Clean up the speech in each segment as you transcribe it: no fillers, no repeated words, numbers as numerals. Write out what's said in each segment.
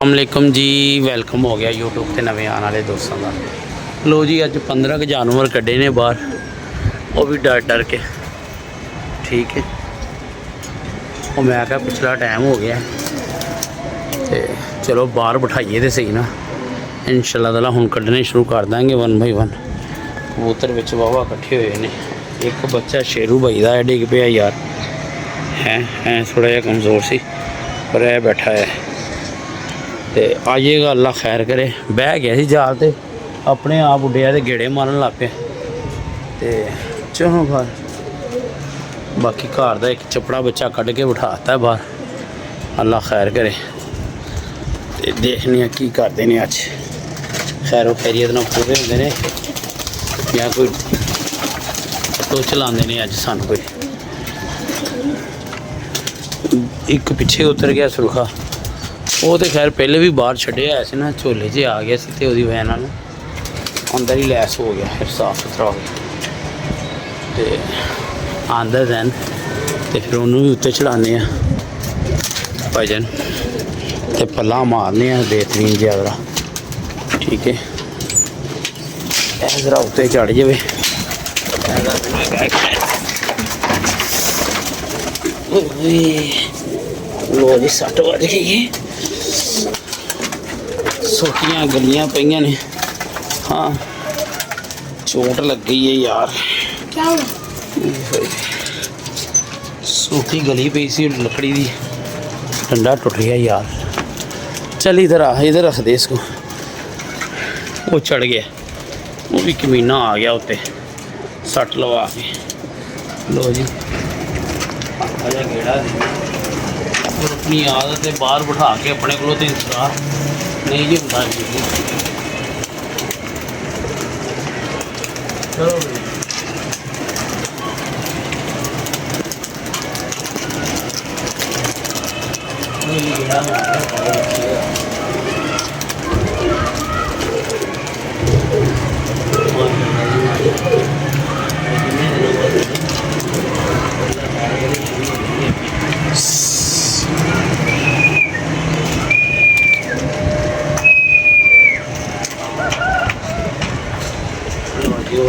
अस्सलामुअलैकुम जी, वेलकम हो गया यूट्यूब पे नवे आने वाले दोस्तों का। लो जी, अज 15 के जानवर कड्ढे ने बाहर, वो भी डर डर के। ठीक है, वो मैं क्या पिछला टाइम हो गया तो चलो बाहर बिठाइए तो सही ना। इंशाल्लाह ताला हुण कड्ढने शुरू कर देंगे वन बाई वन। कबूतर विच वाहवा इकट्ठे हुए ने। एक बच्चा शेरू भाई का डिग पिया यार, है थोड़ा जहा कमज़ोर सी, पर यह बैठा है तो आइएगा, अल्लाह खैर करे। बह गया सी जाल ते अपने आप उड्डिया तो गेड़े मारन लग पे। तो चलो बाहर, बाकी घर का एक चपड़ा बच्चा कढ़ के बिठाता है बाहर, अल्लाह खैर करे। तो देखने की करते हैं अज, खैरो खैरियत ना पूरे होंगे ने या कोई तो चलाते हैं अज सानू कोई। एक पिछे उतर गया सुरखा, वो तो खैर पहले भी बाहर छड़े आया से ना, झोले च आ गया तो वही वजह नाल अंदर ही लैस हो गया, फिर साफ सुथरा हो गया। तो आंदा दैन तो फिर उन्होंने भी उत्ते चढ़ाने भजन तो पल्ला मारने बेहतरीन जरा। ठीक है, जरा उत्ते चढ़ जाए। लो जी, 60 बज गई, सोटियाँ गलियाँ पईयां ने। हाँ, चोट लग गई है यार, क्या हुआ? सूखी गली पई सी लकड़ी दी, डंडा टुट गया यार। चल इधर आ, इधर रख दे इसको। वो चढ़ गया, वो भी कमीना आ गया उत्ते, सट लवा के। लो जी, आजा गेड़ा दे और अपनी आदत है बाहर बिठा के अपने को तो इंतजार नहीं जी होता। चलो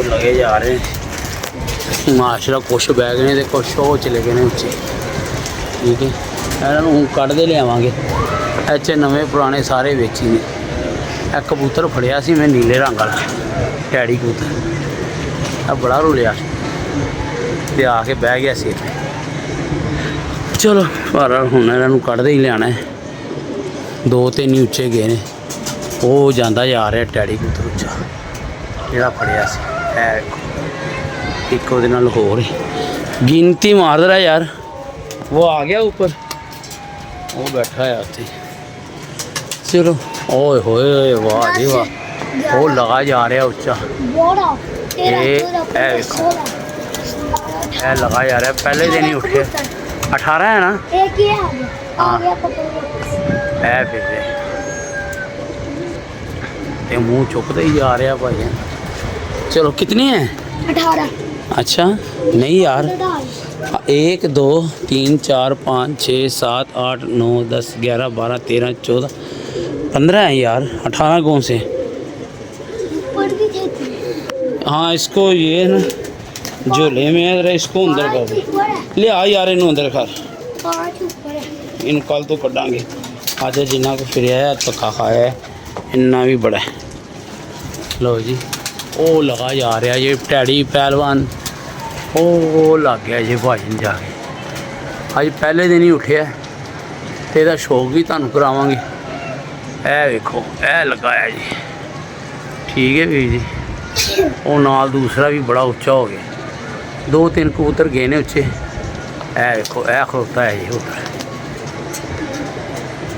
लगे जा रहे हैं माशरा, कुछ बह गए तो कुछ वो चले गए उच्चे। ठीक है, इन्हों हूँ कढ़ते लियावे, इतने नवे पुराने सारे वेची ने। एक कबूतर फड़िया सी मैं नीले रंग वाला टैडी कबूतर, बड़ा रुलिया तो आके बह गया सी। चलो पर हूँ इन्हों कढ़ते ही लिया, 2-3 ही उच्चे गए ने। वो जाता जा रहा टैडी कबूतर उच्चा जोड़ा फड़िया सी है। एक वो होर गिनती मार रहा यार, वो आ गया ऊपर, वो बैठा है उत्ते। चलो ओए होए, वाह जी वाह, वो लगा जा रहा उच्चा। ये लगा जा रहा, पहले दिन ही उठे। 18 है ना? हाँ, है फिर ये मुँह चुकते ही जा रहा भाई। चलो कितने हैं? 18। अच्छा नहीं यार, 1 2 3 4 5 6 7 8 9 10 11 12 13 14 15 है यार, 18 कौन से? हाँ, इसको ये ना झोले में है, इसको अंदर कर ले आ यार, इन्हों अंदर कर, इन कल तो कटांगे। आज जिन्ना को फिर आया पक्का खाया इन्ना भी बड़ा है। लो जी, वो लगा जा रहा ये टैडी पहलवान, वो लग गया जी भाजन जाके। अज पहले दिन ही उठे तो यदा शौक भी तुहानू करावांगे। ए वेखो, ए लगाया जी। ठीक है वीर जी, वो नाल दूसरा भी बड़ा उच्चा हो गया। 2-3 कबूतर गए ने उच्चे। ए वेखो, ए खड़ोता है जी ऊपर।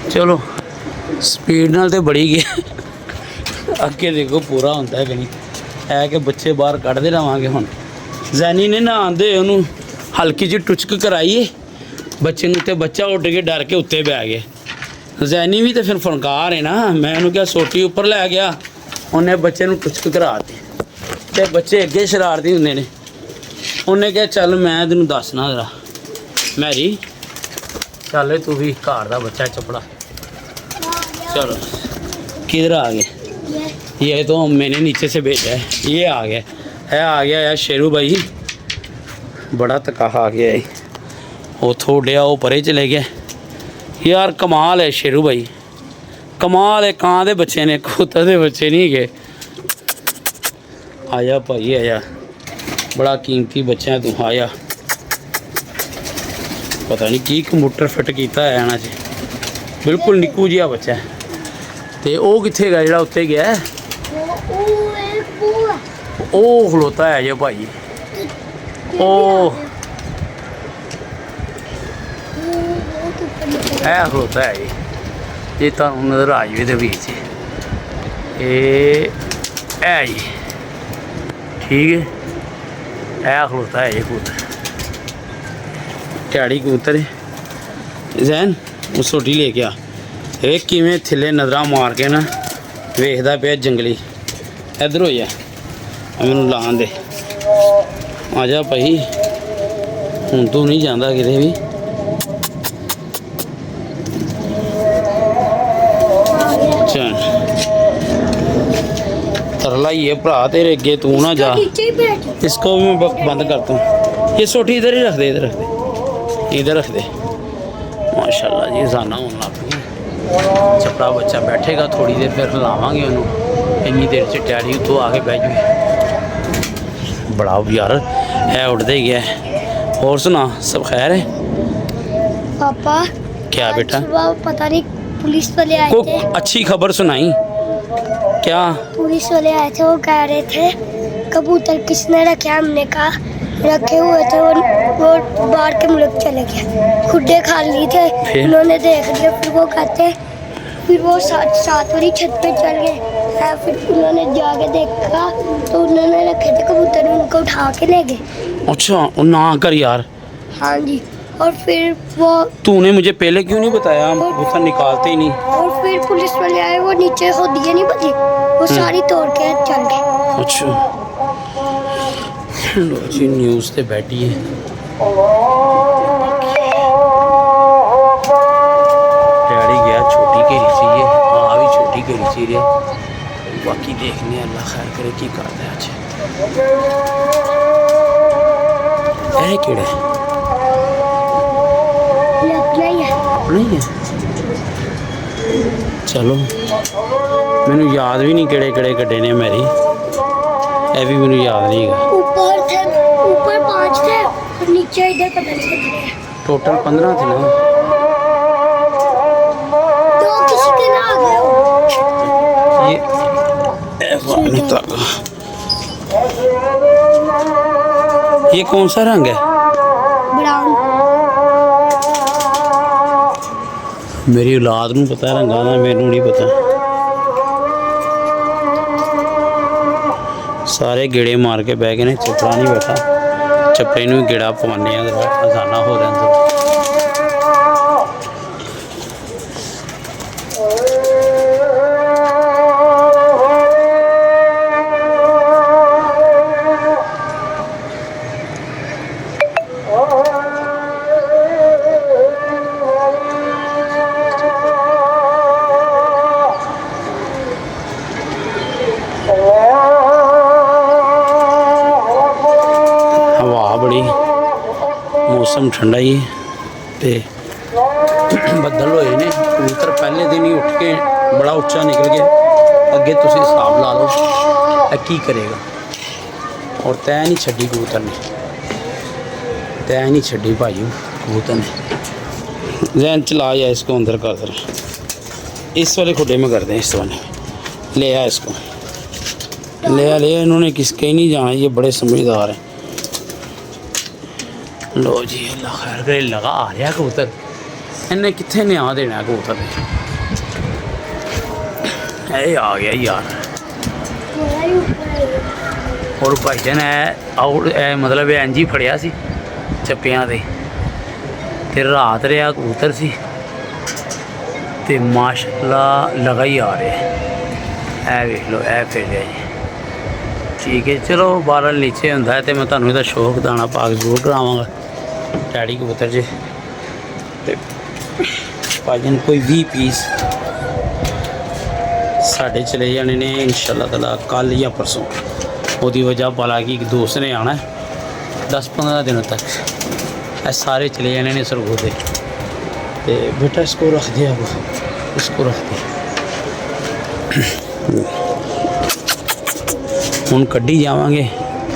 चलो स्पीड नाल तो बड़ी गया, अगे देखो पूरा होता है कि नहीं है कि बच्चे बाहर कढ़ते रहांगे। हुण जैनी ने ना आंदे उन्होंने हल्की जी टुचक कराइए बच्चे नूं, ते बच्चा उड़ के डर के उत्ते बह गए। जैनी भी तो फिर फनकार है ना, मैं उन्होंने क्या सोटी उपर लै गया, उन्हें बच्चे नूं टुचक करा दी ते बच्चे अगे शरारती होंदे ने। उन्हें क्या चल मैं तेनू दसना जरा मैरी, चल तू भी घर का बच्चा चपड़ा। चलो किधर आ गए? ये तो मैंने नीचे से भेजा है, ये आ गया है, आ गया यार शेरू भाई, बड़ा तकाहा आ गया है। वो थोड़े वो परे चले गए यार। कमाल है शेरू भाई, कमाल है। कां दे बच्चे ने, कबूतर दे बच्चे नहीं गए। आया भाई आया, बड़ा कीमती बच्चा है तू, आया। पता नहीं की कंप्यूटर फिट किया है ना जी, बिल्कुल निक्कू जिहा बच्चा है। तो वो कित्थे गया जिहड़ा उत्ते गया? ओ खलोता है जो भाई, ओ है खलोता है ये तो नजर आ जाए बीच है जी, ठीक है। है खलोता है ये कबूतर, ਝਾੜੀ कबूतर है। जैन वो सोटी लेके आ, वे किवें थल्ले नज़र मार के ना वेखदा पिया जंगली। इधर हो जा, मैनू लान दे, आ जा भाई, हुण तू नहीं जांदा किते भी। चल तरला ही है भरा तेरे अगे, तू ना जा। इसको भी मैं बंद करता हूँ। ये सोटी इधर ही रख दे, इधर रख दे, इधर रख दे। माशाल्लाह जी जाना होने लग पई। चपड़ा बच्चा बैठेगा थोड़ी देर, फिर हिलावांगे उन्होंने। इन्नी देर च टैडी उतों आके बह जाए। बड़ा यार है उड़ते ही गया है। और सुना, सब खैर है? पापा क्या बेटा? पता नहीं पुलिस वाले आए को थे। अच्छी खबर सुनाई क्या? पुलिस वाले आए थे, वो कह रहे थे कबूतर किसने रखे? हमने कहा रखे हुए थे, वो बाहर के मुल्क चले गए, खुडे खा लिए थे। उन्होंने देख लिया, फिर वो कहते, फिर वो सात वाली छत पे चल गए। फिर उन्होंने जाके देखा तो उन्होंने रखे थे कबूतर, उनको उठा के ले गए। अच्छा ना कर यार। हाँ जी, और फिर वो तूने मुझे पहले क्यों नहीं बताया? हम कबूतर निकालते ही नहीं। और फिर पुलिस वाले आए, वो नीचे हो दिए नहीं बची, वो सारी तोड़ के चल गए। अच्छा लो जी, न्यूज़ ते बैठी है। डैडी गया छोटी घेरी सी है, हाँ भी छोटी घेरी सी रे। बाकी देखने अल्लाह खैर करे की करता है। अच्छा है केड़ा नहीं है? चलो मैनू याद भी नहीं केड़े केड़े कड्डे ने मेरी, ये भी मैनू याद नहीं है। ऊपर 5 थे और नीचे इधर पता नहीं कितने। टोटल 15 थे ना? तो किसी के ना आ गए हो। ये कौन सा रंग है? ब्राउन। मेरी औलाद नूं पता है रंगा दा, मैनू नहीं पता। सारे गेड़े मार के बह गए ने, चपड़ा नहीं बैठा। चपड़े नूं गेड़ा पवाने अजाना हो रहा है। मौसम ठंडा ही ते बदल होए ने। कबूतर पहले दिन ही उठ के बड़ा उच्चा निकल गया। अगे तुसीं हिसाब ला लो की करेगा। और तय नहीं छड़ी कबूतर ने, तय नहीं छड़ी भाई कबूतर ने। जैन चला जाए इसको अंदर कर दर, इस वाले खुडे में कर दें, इस वाले ले आ, इसको ले आ, ले आ। इन्होंने किसके ही नहीं जाना, ये बड़े समझदार हैं। लो जी अल्लाह खैर करे, लगा आ रहा कबूतर, इन्हें कितने न्याय देना कबूतर ने। आ गया यार। और भाईजान आउट मतलब इंज ही फड़िया सी चप्पियां ते रात रहा कबूतर सी ते माशाल्लाह लगा ही आ रहा है। वेख लो ए फिर लिया जी, ठीक है। चलो बारह नीचे होंदा है तो मैं तुहानूं इहदा शौक दाना पाक जरूर करावांगा। डैडी कबूतर जे भाईजान कोई 20 पीस साढ़े चले जाने ने इंशाल्लाह ताला कल या परसों। ਉਹਦੀ वजह भला कि एक दोस्त ने आना 10-15 दिनों तक। ये सारे चले जाने ने सरगोदे। तो बेटा इसको रख दिया, इसको रख दिया। हम कड्डी जावांगे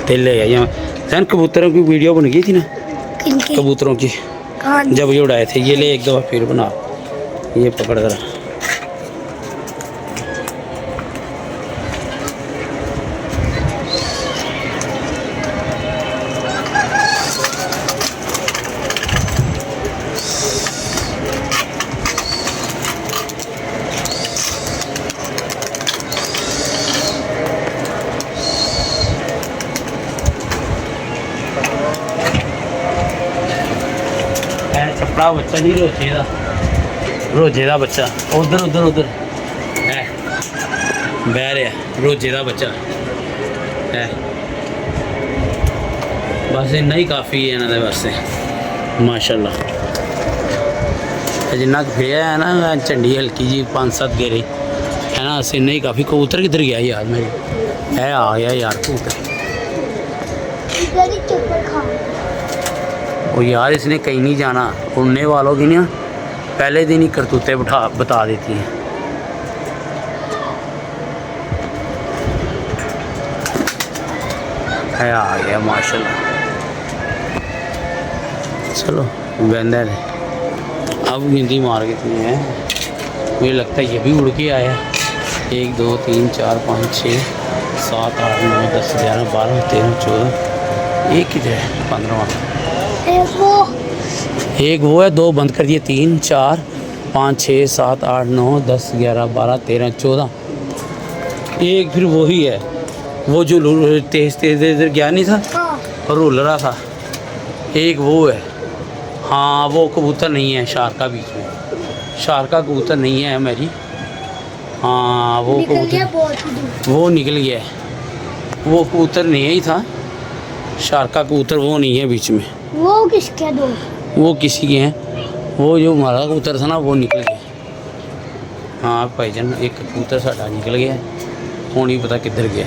तो ले जाए सैन। कबूतरों की वीडियो बन गई थी ना, किनकी? कबूतरों की, जब ये उड़ाए थे। ये ले एक दफ़ा फिर बना, ये पकड़ कर। छपड़ा बच्चा जी रोजे का बच्चा उधर उधर उधर है बह रहा रोजे का बच्चा है। बस इन्ना ही काफ़ी है इन्होंने वास्ते माशाल्लाह। जिन्ना फिर है ना झंडी हल्की जी 5-7 गेरे है ना, अस इन्ना ही काफ़ी। कबूतर किधर गया यार मेरे? है आ गया यार कबूतर। वो यार इसने कहीं नहीं जाना। उड़ने वालों की ना पहले दिन ही करतूतें बता देती हैं। है आ गया माशाल्लाह। चलो बंदा है अब गिनती मार के इतनी है। मुझे लगता है ये भी उड़ के आया। 1 2 3 4 5 6 7 8 9 10 11 12 13 14 एक किधर है 15वां। एक वो है, 2 बंद कर दिए। 3 4 5 6 7 8 9 10 11 12 13 14। एक फिर वही है, वो जो तेज तेज इधर गया नहीं था और रोल रहा था। एक वो है, हाँ वो कबूतर नहीं है शारका बीच में। शारका कबूतर नहीं है मेरी। हाँ वो कबूतर वो निकल गया है। वो कबूतर नहीं ही था शारका कबूतर, वो नहीं है बीच में। वो किसके दो? वो किसी के हैं। वो जो हमारा कबूतर था ना वो निकल गया। हाँ भाईजान एक कबूतर साडा निकल गया, वो नहीं पता किधर गया।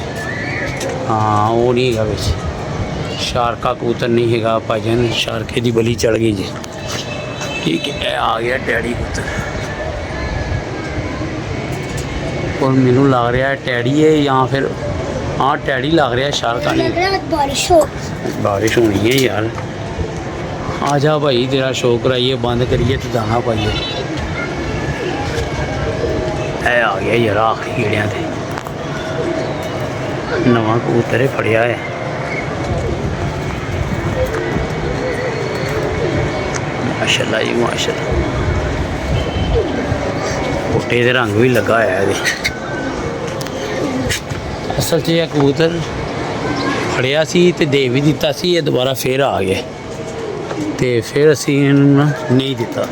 हाँ वो नहीं है बिच शारका कबूतर नहीं है भाईजान। शारके की बली चढ़ गई जी। ठीक है आ गया टैडी कबूतर। और मैनू लग रहा है टैडी है या फिर हाँ टैडी लग रहा है शारका नहीं। बारिश होनी है यार। आ जा भाई तेरा शो कराइए, बंद करिए तो दाना पाइए। है आ गया यार आखिरी कीड़ियाँ थे। नवा कबूतर फड़िया है। माशाल्लाह जी माशाल्लाह। पुट्टे दे रंग भी लगा है। असल च यह कबूतर फड़िया सी ते दे भी दिता सी, ये दोबारा फिर आ गए तो फिर असी नहीं दिता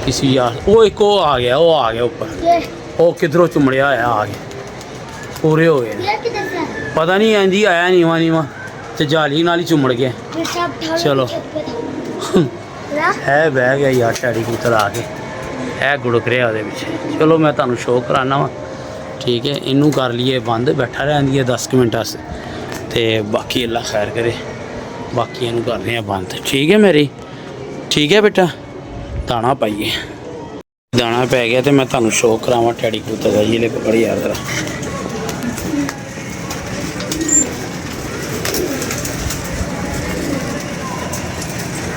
किसी यार। वो एक वो आ गया ऊपर। वो किधरों चुमड़िया आया आ गया, पूरे हो गए। पता नहीं है जी आया नीवा नीवा तो जाली नाल ही चुमड़ गया। चलो है बह गया यार टैडी कबूतर आ के है गुड़क रहा वो पिछे। चलो मैं तुहानू शो कराना वा। ठीक है इनू कर लिए बंद, बैठा रहती है 10 मिनट तो बाकी अल्लाह खैर करे। बाकी इनू कर रहे हैं बंद। ठीक है मेरी, ठीक है बेटा दाना पाइए। दाना पै गया तो मैं तुहानू शो करावा टैडी कबूतर का। ये ले पकड़ यार जरा।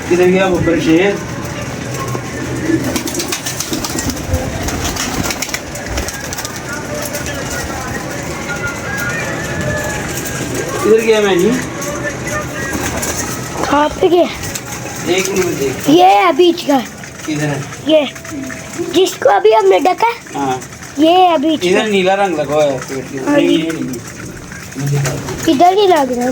किधर गया बब्बर शेर? किधर गया मैं जी? कहाँ पे गया? एक मिनट देख। ये है बीच का। किधर है? ये जिसको अभी हमने ढका। हाँ ये है बीच का। इधर नीला रंग लगा हुआ है पेट के। हाँ जी। इधर ही लग रहा है।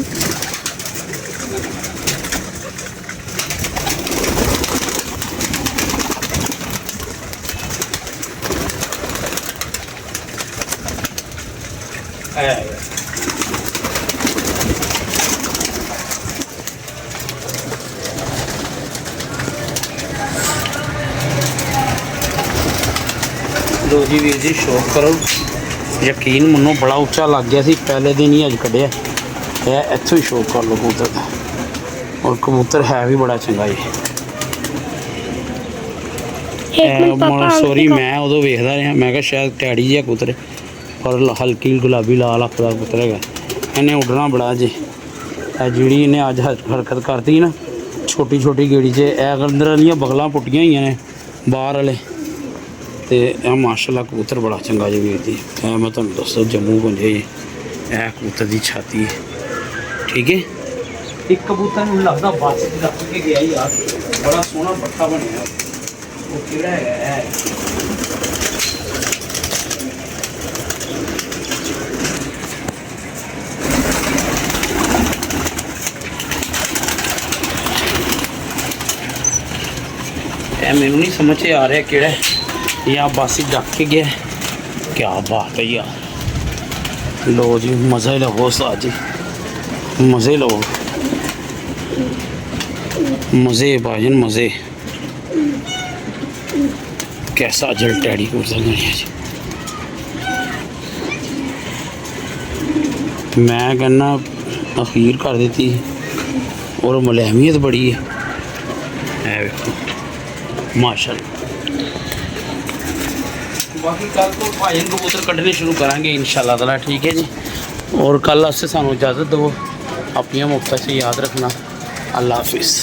लो जी वीर जी शौक करो ਯਕੀਨ ਮੰਨੋ ਬੜਾ ਉੱਚਾ ਲੱਗ ਗਿਆ ਸੀ, ਪਹਿਲੇ ਦਿਨ ਹੀ ਅੱਜ ਕੱਢਿਆ। ਇਹ ਇੱਥੋਂ ਹੀ ਸ਼ੌਕ ਕਰ ਲਓ ਕਬੂਤਰ ਦਾ। ਔਰ ਕਬੂਤਰ ਹੈ ਵੀ ਬੜਾ ਚੰਗਾ ਜੀ। ਸੋਰੀ ਮੈਂ ਉਦੋਂ ਵੇਖਦਾ ਰਿਹਾ, ਮੈਂ ਕਿਹਾ ਸ਼ਾਇਦ ਟੈਡੀ ਜਿਹਾ ਕਬੂਤਰ, ਪਰ ਹਲਕੀ ਗੁਲਾਬੀ ਲਾਲ ਅੱਖ ਦਾ ਕਬੂਤਰ ਹੈਗਾ। ਇਹਨੇ ਉੱਡਣਾ ਬੜਾ ਜੀ। ਇਹ ਜਿਹੜੀ ਇਹਨੇ ਅੱਜ ਹਰਕਤ ਕਰਤੀ ਨਾ ਛੋਟੀ ਛੋਟੀ ਗੇੜੀ 'ਚ, ਇਹ ਅੰਦਰ ਵਾਲੀਆਂ ਬਗਲਾਂ ਪੁੱਟੀਆਂ ਹੋਈਆਂ ਨੇ ਬਾਹਰ ਵਾਲੇ, ਤੇ ਇਹ ਮਾਸ਼ਾਅੱਲਾ ਕਬੂਤਰ ਬੜਾ ਚੰਗਾ ਜੀ ਵੀਰ ਜੀ। ਇਹ ਮੈਂ ਤੁਹਾਨੂੰ ਦੱਸੋ ਜੰਮੂ ਪੁੰਜੇ ਜੀ, ਇਹ ਕਬੂਤਰ ਦੀ ਛਾਤੀ, ਠੀਕ ਹੈ। ਇੱਕ ਕਬੂਤਰ ਨੂੰ ਲੱਗਦਾ ਬੱਸ 'ਚ ਰੱਖ ਕੇ ਗਿਆ ਯਾਰ, ਬੜਾ ਸੋਹਣਾ ਪੱਠਾ ਬਣਿਆ। ਉਹ ਕਿਹੜਾ ਹੈ? ਇਹ ਮੈਨੂੰ ਨਹੀਂ ਸਮਝ ਆ ਰਿਹਾ ਕਿਹੜਾ, ਜਾਂ ਬੱਸ ਹੀ ਡੱਕ ਕੇ ਗਿਆ। ਕੀ ਬਾਤ ਹੈ ਯਾਰ। लो जी मज़े लो उस्ताद जी, मज़े लो, मज़े भाईजान मज़े। कैसा जल टैडी को जी। मैं कहना अखीर कर देती और मुलायमियत बड़ी है माशाल्लाह। बाकी कल तो भाईजान कबूतर कढ़ने शुरू करांगे इंशाल्लाह ताला, ठीक है जी। और कल से सानू इजाज़त दो, अपनी मुफ्त से याद रखना। अल्लाह हाफिज़।